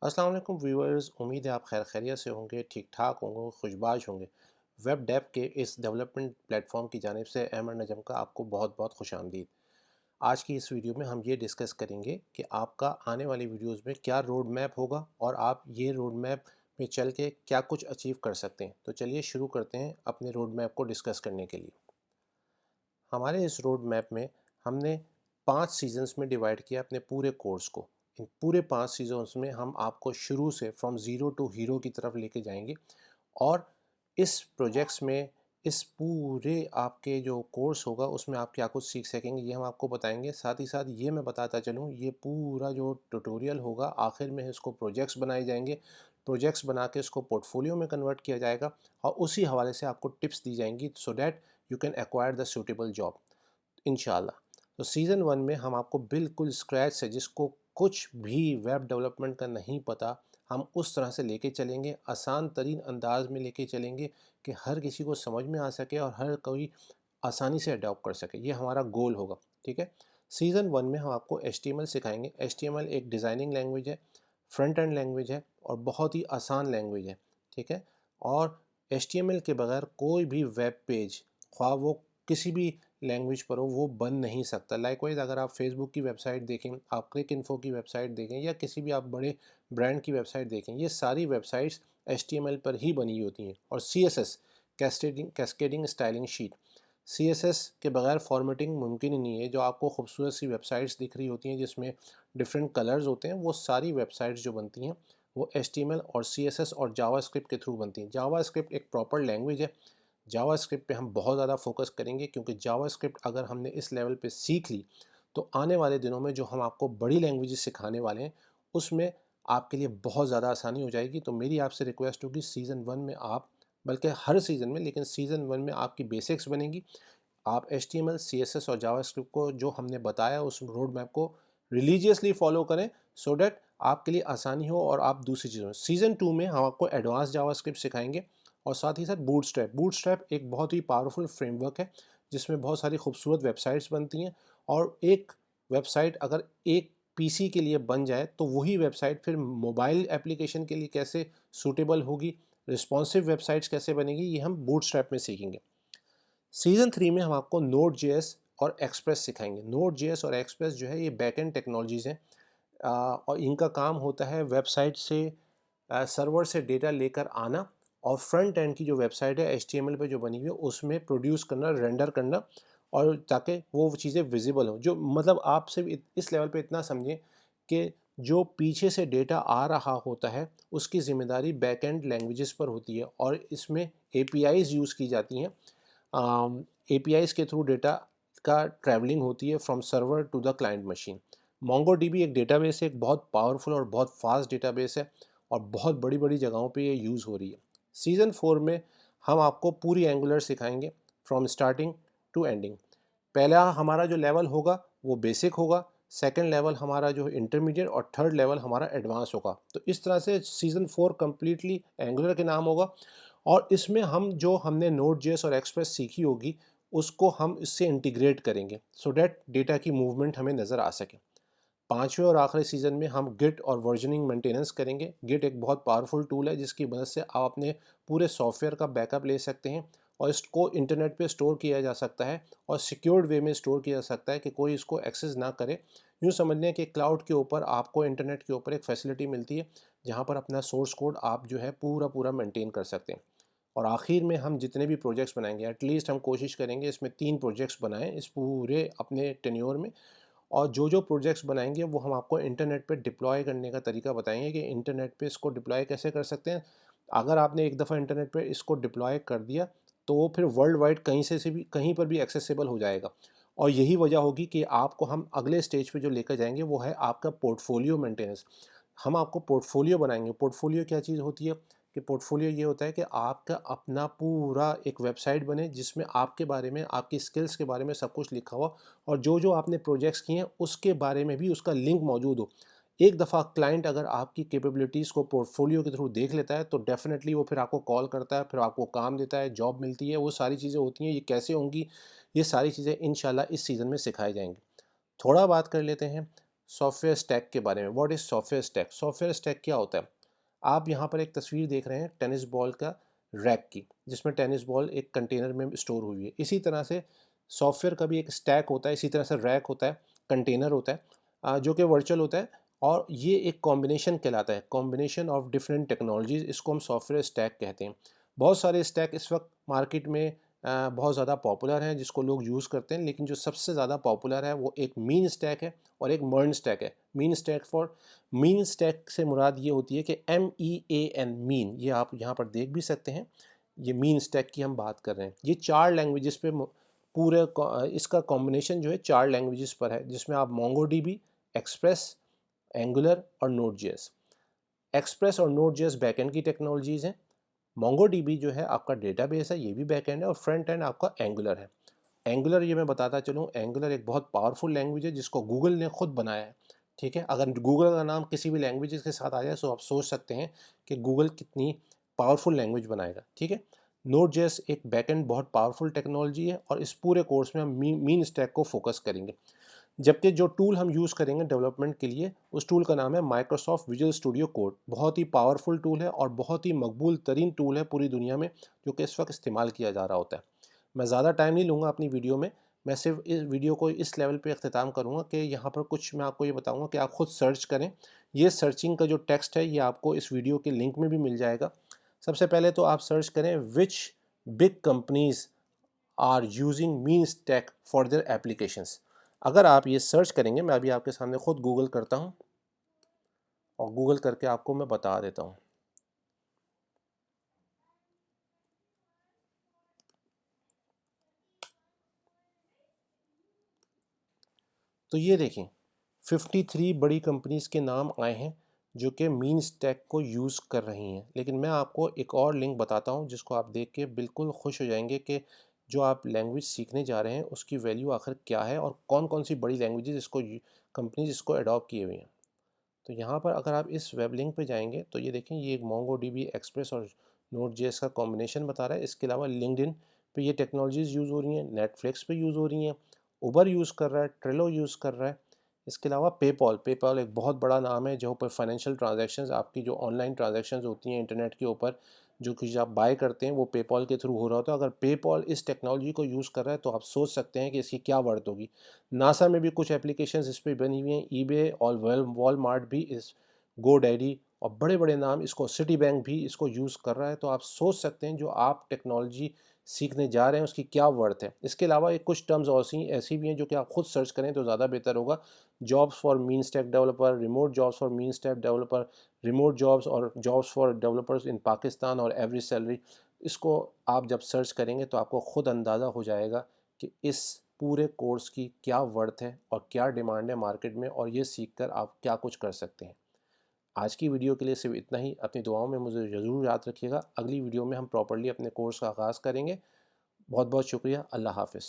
अस्सलाम वालेकुम व्यूअर्स, उम्मीद है आप खैर खैरियत से होंगे, ठीक ठाक होंगे, खुशबाश होंगे। वेब डेव के इस डेवलपमेंट प्लेटफॉर्म की जानिब से अहमद नजम का आपको बहुत बहुत खुश आमदीद। आज की इस वीडियो में हम ये डिस्कस करेंगे कि आपका आने वाली वीडियोस में क्या रोड मैप होगा और आप ये रोड मैप में चल के क्या कुछ अचीव कर सकते हैं। तो चलिए शुरू करते हैं अपने रोड मैप को डिस्कस करने के लिए। हमारे इस रोड मैप में हमने 5 सीजन्स में डिवाइड किया अपने पूरे कोर्स को। इन पूरे 5 सीजन्स में हम आपको शुरू से फ्रॉम ज़ीरो टू हीरो की तरफ लेके जाएंगे और इस प्रोजेक्ट्स में इस पूरे आपके जो कोर्स होगा उसमें आप क्या कुछ सीख सकेंगे ये हम आपको बताएंगे। साथ ही साथ ये मैं बताता चलूँ, ये पूरा जो ट्यूटोरियल होगा आखिर में इसको प्रोजेक्ट्स बनाए जाएंगे। प्रोजेक्ट्स बना के इसको पोर्टफोलियो में कन्वर्ट किया जाएगा और उसी हवाले से आपको टिप्स दी जाएंगी so that you can acquire the suitable job इंशाल्लाह। तो सीज़न 1 में हम आपको बिल्कुल स्क्रैच से, जिसको कुछ भी वेब डेवलपमेंट का नहीं पता, हम उस तरह से लेके चलेंगे, आसान तरीन अंदाज में लेके चलेंगे कि हर किसी को समझ में आ सके और हर कोई आसानी से अडॉप्ट कर सके। ये हमारा गोल होगा, ठीक है। सीज़न 1 में हम आपको HTML सिखाएंगे। HTML एक डिज़ाइनिंग लैंग्वेज है, फ्रंट एंड लैंग्वेज है और बहुत ही आसान लैंग्वेज है, ठीक है। और HTML के बगैर कोई भी वेब पेज, ख्वाह वो किसी भी लैंग्वेज पर हो, वो बन नहीं सकता। लाइकवाइज अगर आप फेसबुक की वेबसाइट देखें, आप क्लिक इन्फो की वेबसाइट देखें या किसी भी आप बड़े ब्रांड की वेबसाइट देखें, ये सारी वेबसाइट्स HTML पर ही बनी होती हैं। और CSS, cascading styling sheet, CSS के बगैर फॉर्मेटिंग मुमकिन ही नहीं है। जो आपको खूबसूरत सी वेबसाइट्स दिख रही होती हैं जिसमें डिफरेंट कलर्स होते हैं, वो सारी वेबसाइट्स जो बनती हैं वो HTML और CSS और जावास्क्रिप्ट के थ्रू बनती हैं। जावास्क्रिप्ट एक प्रॉपर लैंग्वेज है। जावास्क्रिप्ट पे हम बहुत ज़्यादा फोकस करेंगे क्योंकि जावास्क्रिप्ट अगर हमने इस लेवल पे सीख ली तो आने वाले दिनों में जो हम आपको बड़ी लैंग्वेजेस सिखाने वाले हैं उसमें आपके लिए बहुत ज़्यादा आसानी हो जाएगी। तो मेरी आपसे रिक्वेस्ट होगी सीज़न 1 में आप, बल्कि हर सीज़न में, लेकिन सीज़न 1 में आपकी बेसिक्स बनेगी। आप HTML, CSS और जावास्क्रिप्ट को जो हमने बताया उस रोड मैप को रिलीजियसली फॉलो करें सो डैट आपके लिए आसानी हो और आप दूसरी चीज़ों में। सीज़न 2 में हम आपको एडवांस जावास्क्रिप्ट सिखाएंगे और साथ ही साथ बूटस्ट्रैप एक बहुत ही पावरफुल फ्रेमवर्क है जिसमें बहुत सारी खूबसूरत वेबसाइट्स बनती हैं। और एक वेबसाइट अगर एक PC के लिए बन जाए तो वही वेबसाइट फिर मोबाइल एप्लीकेशन के लिए कैसे सूटेबल होगी, रिस्पॉन्सिव वेबसाइट्स कैसे बनेगी, ये हम बूटस्ट्रैप में सीखेंगे। सीज़न 3 में हम आपको नोड जेएस और एक्सप्रेस सिखाएंगे। नोड जेएस और एक्सप्रेस जो है ये बैकएंड टेक्नोलॉजीज़ हैं और इनका काम होता है वेबसाइट से सर्वर से डेटा लेकर आना और फ्रंट एंड की जो वेबसाइट है HTML पे जो बनी हुई है उसमें प्रोड्यूस करना, रेंडर करना, और ताकि वो चीज़ें विजिबल हो। जो मतलब आप सिर्फ इस लेवल पे इतना समझें कि जो पीछे से डेटा आ रहा होता है उसकी ज़िम्मेदारी बैकएंड लैंग्वेजेस पर होती है और इसमें APIs यूज़ की जाती हैं। APIs के थ्रू डेटा का ट्रैवलिंग होती है from server to the client machine. MongoDB एक डेटाबेस है, एक बहुत पावरफुल और बहुत फास्ट डेटाबेस है और बहुत बड़ी बड़ी जगहों पे ये यूज़ हो रही है। सीज़न 4 में हम आपको पूरी एंगुलर सिखाएंगे फ्रॉम स्टार्टिंग टू एंडिंग। पहला हमारा जो लेवल होगा वो बेसिक होगा, सेकंड लेवल हमारा जो इंटरमीडिएट और थर्ड लेवल हमारा एडवांस होगा। तो इस तरह से सीज़न 4 कम्प्लीटली एंगुलर के नाम होगा और इसमें हम जो हमने नोड जेएस और एक्सप्रेस सीखी होगी उसको हम इससे इंटीग्रेट करेंगे सो डैट डेटा की मूवमेंट हमें नज़र आ सके। पाँचवें और आखिरी सीज़न में हम गिट और वर्जनिंग मेंटेनेंस करेंगे। गिट एक बहुत पावरफुल टूल है जिसकी मदद से आप अपने पूरे सॉफ्टवेयर का बैकअप ले सकते हैं और इसको इंटरनेट पे स्टोर किया जा सकता है और सिक्योर्ड वे में स्टोर किया जा सकता है कि कोई इसको एक्सेस ना करे। यूँ समझ लें कि क्लाउड के ऊपर आपको इंटरनेट के ऊपर एक फैसिलिटी मिलती है जहाँ पर अपना सोर्स कोड आप जो है पूरा पूरा मेंटेन कर सकते हैं। और आखिर में हम जितने भी प्रोजेक्ट्स बनाएंगे, एटलीस्ट हम कोशिश करेंगे इसमें 3 प्रोजेक्ट्स बनाएं इस पूरे अपने टेन्योर में। और जो प्रोजेक्ट्स बनाएंगे वो हम आपको इंटरनेट पे डिप्लॉय करने का तरीका बताएंगे कि इंटरनेट पे इसको डिप्लॉय कैसे कर सकते हैं। अगर आपने एक दफ़ा इंटरनेट पे इसको डिप्लॉय कर दिया तो वो फिर वर्ल्ड वाइड कहीं से भी कहीं पर भी एक्सेसिबल हो जाएगा। और यही वजह होगी कि आपको हम अगले स्टेज पे जो लेकर जाएंगे वो है आपका पोर्टफोलियो मेंटेनेंस। हम आपको पोर्टफोलियो बनाएंगे। पोर्टफोलियो क्या चीज़ होती है कि पोर्टफोलियो ये होता है कि आपका अपना पूरा एक वेबसाइट बने जिसमें आपके बारे में, आपकी स्किल्स के बारे में सब कुछ लिखा हुआ और जो आपने प्रोजेक्ट्स किए हैं उसके बारे में भी उसका लिंक मौजूद हो। एक दफ़ा क्लाइंट अगर आपकी कैपेबिलिटीज़ को पोर्टफोलियो के थ्रू देख लेता है तो डेफिनेटली वो फिर आपको कॉल करता है, फिर आपको काम देता है, जॉब मिलती है, वो सारी चीज़ें होती हैं। ये कैसे होंगी, ये सारी चीज़ें इंशाल्लाह इस सीज़न में सिखाई जाएंगी। थोड़ा बात कर लेते हैं सॉफ्टवेयर स्टैक के बारे में। What is software stack? Software stack क्या होता है? आप यहाँ पर एक तस्वीर देख रहे हैं टेनिस बॉल का रैक की, जिसमें टेनिस बॉल एक कंटेनर में स्टोर हुई है। इसी तरह से सॉफ्टवेयर का भी एक स्टैक होता है, इसी तरह से रैक होता है, कंटेनर होता है, जो कि वर्चुअल होता है, और ये एक कॉम्बिनेशन कहलाता है, कॉम्बिनेशन ऑफ डिफरेंट टेक्नोलॉजीज़। इसको हम सॉफ्टवेयर स्टैक कहते हैं। बहुत सारे स्टैक इस वक्त मार्केट में बहुत ज़्यादा पॉपुलर हैं, जिसको लोग यूज़ करते हैं, लेकिन जो सबसे ज़्यादा पॉपुलर है वो एक मीन स्टैक है और एक मर्न स्टैक है। मीन स्टैक से मुराद ये होती है कि MEAN, मीन, ये आप यहाँ पर देख भी सकते हैं। ये मीन स्टैक की हम बात कर रहे हैं। ये 4 लैंग्वेजेस पे पूरे इसका कॉम्बिनेशन जो है 4 लैंग्वेजेस पर है, जिसमें आप मोंगोडीबी, एक्सप्रेस, एंगुलर और नोड.js। एक्सप्रेस और नोड.js बैकएंड की टेक्नोलॉजीज़ हैं। मोंगोडीबी जो है आपका डेटाबेस है, ये भी बैकएंड है, और फ्रंट एंड आपका एंगुलर है। एंगुलर, ये मैं बताता चलूँ, एंगुलर एक बहुत पावरफुल लैंग्वेज है जिसको गूगल ने खुद बनाया है। ठीक है, अगर गूगल का नाम किसी भी लैंग्वेज के साथ आ जाए तो आप सोच सकते हैं कि गूगल कितनी पावरफुल लैंग्वेज बनाएगा। ठीक है, नोड.js एक बैकएंड बहुत पावरफुल टेक्नोलॉजी है, और इस पूरे कोर्स में हम मीन स्टैक को फोकस करेंगे। जबकि जो टूल हम यूज़ करेंगे डेवलपमेंट के लिए, उस टूल का नाम है माइक्रोसॉफ्ट विजुअल स्टूडियो कोड। बहुत ही पावरफुल टूल है और बहुत ही मकबूल तरीन टूल है पूरी दुनिया में, जो कि इस वक्त इस्तेमाल किया जा रहा होता है। मैं ज़्यादा टाइम नहीं लूँगा अपनी वीडियो में। मैं सिर्फ इस वीडियो को इस लेवल पे अख्तिताम करूँगा कि यहाँ पर कुछ मैं आपको ये बताऊँगा कि आप खुद सर्च करें। ये सर्चिंग का जो टेक्स्ट है, ये आपको इस वीडियो के लिंक में भी मिल जाएगा। सबसे पहले तो आप सर्च करें, which big companies are using MEAN stack for their applications. अगर आप ये सर्च करेंगे, मैं अभी आपके सामने खुद गूगल करता हूँ और गूगल करके आपको मैं बता देता हूँ। तो ये देखें, 53 बड़ी कंपनीज़ के नाम आए हैं जो कि मीन स्टैक को यूज़ कर रही हैं। लेकिन मैं आपको एक और लिंक बताता हूँ जिसको आप देख के बिल्कुल खुश हो जाएंगे कि जो आप लैंग्वेज सीखने जा रहे हैं उसकी वैल्यू आखिर क्या है, और कौन कौन सी बड़ी लैंग्वेजेस इसको कंपनीज इसको अडॉप्ट किए हुए हैं। तो यहाँ पर अगर आप इस वेब लिंक पे जाएंगे तो ये देखें, ये एक मोंगोडीबी, एक्सप्रेस और नोड.js का कॉम्बिनेशन बता रहा है। इसके अलावा लिंक्डइन पे ये टेक्नोलॉजीज़ यूज़ हो रही हैं, नेटफ्लिक्स पे यूज़ हो रही हैं, उबर यूज़ कर रहा है, ट्रेलो यूज़ कर रहा है। इसके अलावा पेपॉल एक बहुत बड़ा नाम है, जो पर फाइनेंशियल ट्रांजैक्शंस, आपकी जो ऑनलाइन ट्रांजैक्शंस होती हैं इंटरनेट के ऊपर, जो कुछ आप बाय करते हैं वो पेपॉल के थ्रू हो रहा होता है। अगर पेपॉल इस टेक्नोलॉजी को यूज़ कर रहा है तो आप सोच सकते हैं कि इसकी क्या वर्थ होगी। नासा में भी कुछ एप्लीकेशंस इस पर बनी हुई हैं, ईबे और वॉलमार्ट भी, इस गोडैडी और बड़े बड़े नाम, इसको सिटी बैंक भी इसको यूज़ कर रहा है। तो आप सोच सकते हैं जो आप टेक्नोलॉजी सीखने जा रहे हैं उसकी क्या वर्थ है। इसके अलावा एक कुछ टर्म्स ऐसी भी हैं जो कि आप खुद सर्च करें तो ज़्यादा बेहतर होगा। Jobs for mean stack developer, remote jobs for mean stack developer, remote jobs और जॉब्स फॉर डेवलपर्स इन पाकिस्तान और एवरेज सैलरी। इसको आप जब सर्च करेंगे तो आपको खुद अंदाज़ा हो जाएगा कि इस पूरे कोर्स की क्या वर्थ है और क्या डिमांड है मार्केट में, और ये सीखकर आप क्या कुछ कर सकते हैं। आज की वीडियो के लिए सिर्फ इतना ही। अपनी दुआओं में मुझे ज़रूर याद रखिएगा। अगली वीडियो में हम प्रॉपर्ली अपने कोर्स का आगाज़ करेंगे। बहुत बहुत शुक्रिया। अल्लाह हाफ़िज़।